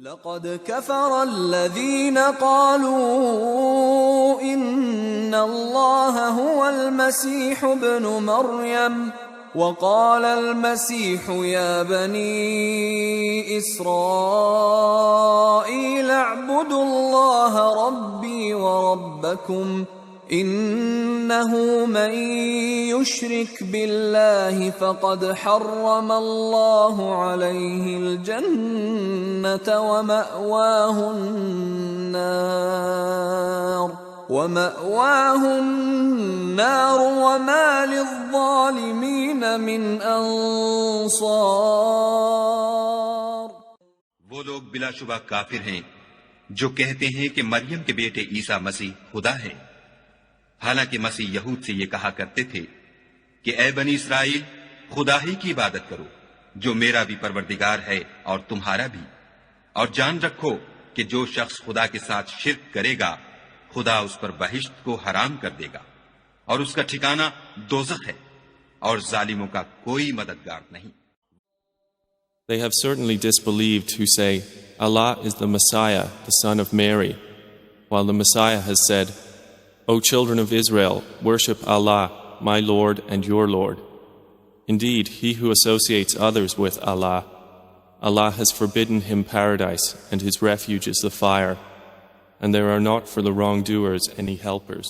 لقد كفر الذين قالوا إن الله هو المسيح ابن مريم وقال المسيح يا بني إسرائيل اعبدوا الله ربي وربكم إنه من يشرك بالله فقد حرم الله عليه الجنة ومأواه النار وما للظالمين من أنصار. وہ لوگ بلا شبہ کافر ہیں جو کہتے ہیں کہ مریم کے بیٹے عیسی مسیح خدا ہے، حالانکہ مسیح یہود سے یہ کہا کرتے تھے کہ اے بنی اسرائیل خدا ہی کی عبادت کرو جو میرا بھی پروردگار ہے اور تمہارا بھی، اور جان رکھو کہ جو شخص خدا کے ساتھ شرک کرے گا خدا اس پر بہشت کو حرام کر دے گا اور اس کا ٹھکانہ دوزخ ہے اور ظالموں کا کوئی مددگار نہیں. They have certainly disbelieved who say, Allah is the Messiah, the son of Mary, while the Messiah has said, O children of Israel, worship Allah, my Lord and your Lord. Indeed, he who associates others with Allah, Allah has forbidden him paradise, and his refuge is the fire, and there are not for the wrongdoers any helpers.